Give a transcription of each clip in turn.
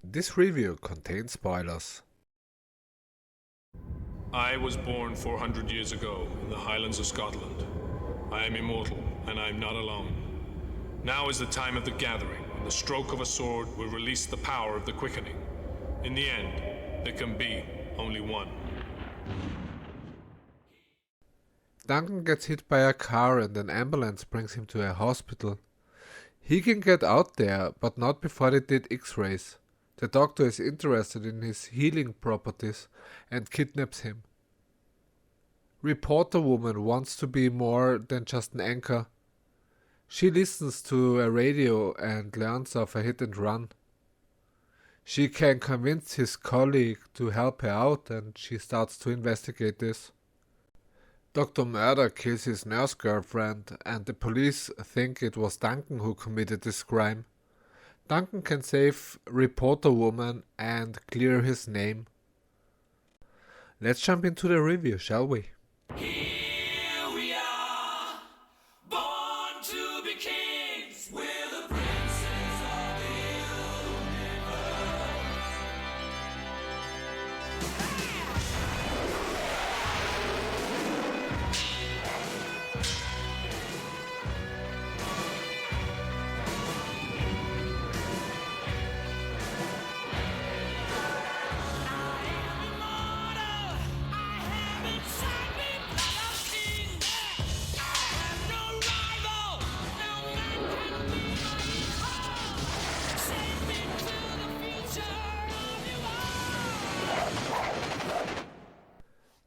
This review contains spoilers. I was born 400 years ago in the Highlands of Scotland. I am immortal, and I am not alone. Now is the time of the gathering, when the stroke of a sword will release the power of the quickening. In the end, there can be only one. Duncan gets hit by a car and an ambulance brings him to a hospital. He can get out there, but not before they did x-rays. The doctor is interested in his healing properties and kidnaps him. Reporter woman wants to be more than just an anchor. She listens to a radio and learns of a hit and run. She can convince his colleague to help her out and she starts to investigate this. Dr. Murder kills his nurse girlfriend and the police think it was Duncan who committed this crime. Duncan can save Reporter Woman and clear his name. Let's jump into the review, shall we? Here we are, born to be kings. We're the princes of the universe.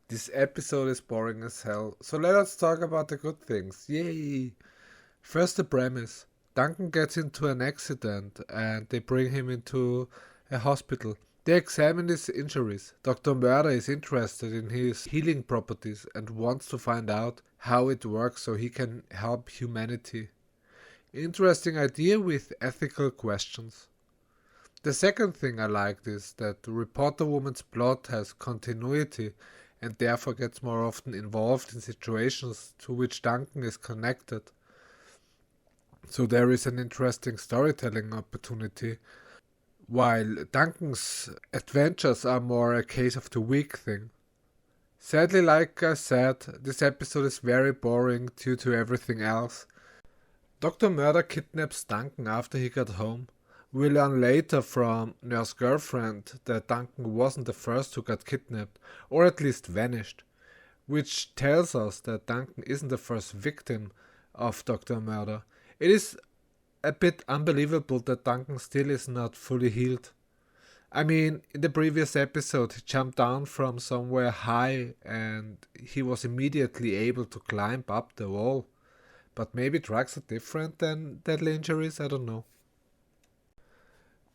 This episode is boring as hell, so let us talk about the good things. Yay! First, the premise. Duncan gets into an accident and they bring him into a hospital. They examine his injuries. Dr. Murder is interested in his healing properties and wants to find out how it works so he can help humanity. Interesting idea with ethical questions. The second thing I liked is that the Reporter Woman's plot has continuity and therefore gets more often involved in situations to which Duncan is connected. So there is an interesting storytelling opportunity, while Duncan's adventures are more a case of the week thing. Sadly, like I said, this episode is very boring due to everything else. Dr. Murder kidnaps Duncan after he got home. We learn later from Nurse Girlfriend that Duncan wasn't the first who got kidnapped, or at least vanished, which tells us that Duncan isn't the first victim of Dr. Murder. It is a bit unbelievable that Duncan still is not fully healed. I mean, in the previous episode he jumped down from somewhere high and he was immediately able to climb up the wall. But maybe drugs are different than deadly injuries, I don't know.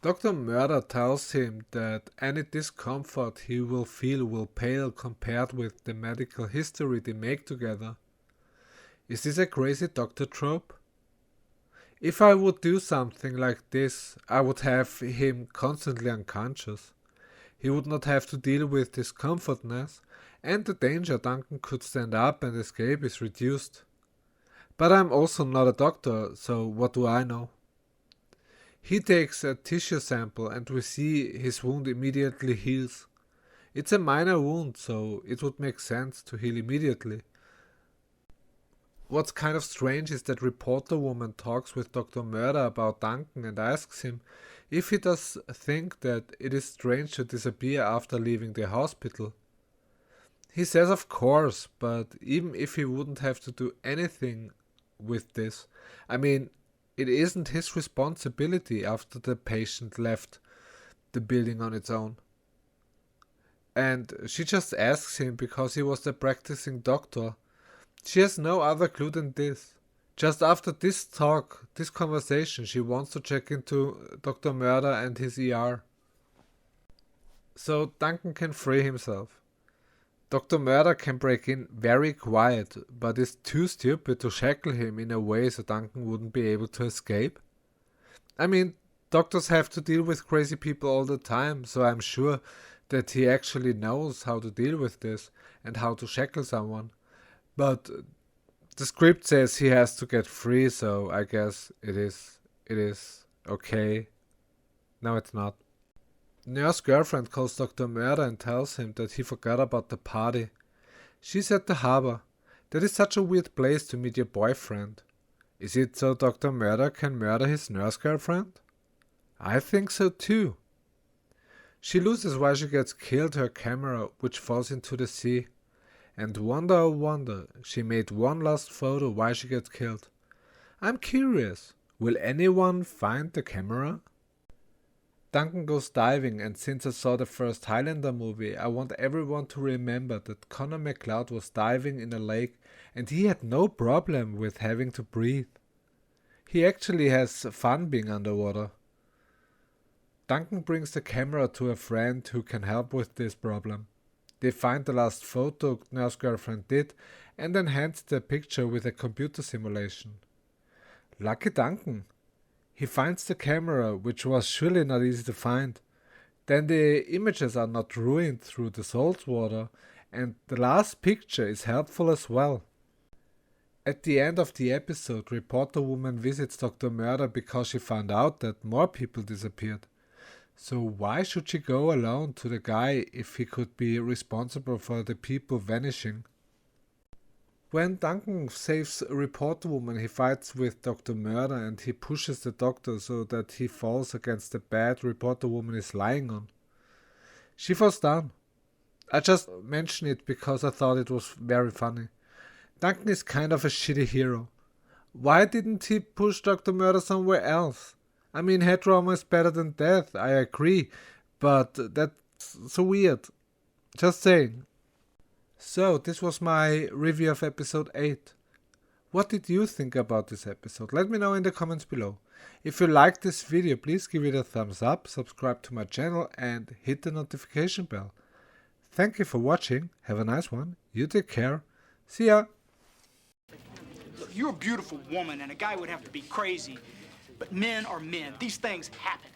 Dr. Murder tells him that any discomfort he will feel will pale compared with the medical history they make together. Is this a crazy doctor trope? If I would do something like this, I would have him constantly unconscious. He would not have to deal with discomfortness, and the danger Duncan could stand up and escape is reduced. But I'm also not a doctor, so what do I know? He takes a tissue sample and we see his wound immediately heals. It's a minor wound, so it would make sense to heal immediately. What's kind of strange is that Reporter Woman talks with Dr. Murder about Duncan and asks him if he does think that it is strange to disappear after leaving the hospital. He says of course, but even if he wouldn't have to do anything with this, I mean, it isn't his responsibility after the patient left the building on its own. And she just asks him because he was the practicing doctor. She has no other clue than this. Just after this talk, this conversation, she wants to check into Dr. Murder and his ER. So Duncan can free himself. Dr. Murder can break in very quiet, but is too stupid to shackle him in a way so Duncan wouldn't be able to escape. I mean, doctors have to deal with crazy people all the time, so I'm sure that he actually knows how to deal with this and how to shackle someone. But the script says he has to get free, so I guess it is okay. No, it's not. Nurse girlfriend calls Dr. Murder and tells him that he forgot about the party. She's at the harbor. That is such a weird place to meet your boyfriend. Is it so Dr. Murder can murder his nurse girlfriend? I think so too. She loses while she gets killed her camera, which falls into the sea. And wonder oh wonder, she made one last photo while she gets killed. I'm curious, will anyone find the camera? Duncan goes diving, and since I saw the first Highlander movie, I want everyone to remember that Connor MacLeod was diving in a lake and he had no problem with having to breathe. He actually has fun being underwater. Duncan brings the camera to a friend who can help with this problem. They find the last photo Nurse Girlfriend did and enhance the picture with a computer simulation. Lucky Duncan! He finds the camera, which was surely not easy to find. Then the images are not ruined through the salt water, and the last picture is helpful as well. At the end of the episode, reporter woman visits Dr. Murder because she found out that more people disappeared. So why should she go alone to the guy if he could be responsible for the people vanishing? When Duncan saves a reporter woman, he fights with Dr. Murder and he pushes the doctor so that he falls against the bed reporter woman is lying on. She falls down. I just mentioned it because I thought it was very funny. Duncan is kind of a shitty hero. Why didn't he push Dr. Murder somewhere else? I mean, head trauma is better than death, I agree, but that's so weird. Just saying. So, this was my review of episode 8. What did you think about this episode? Let me know in the comments below. If you liked this video, please give it a thumbs up, subscribe to my channel and hit the notification bell. Thank you for watching, have a nice one, you take care, see ya! Look, you're a beautiful woman and a guy would have to be crazy, but men are men. These things happen.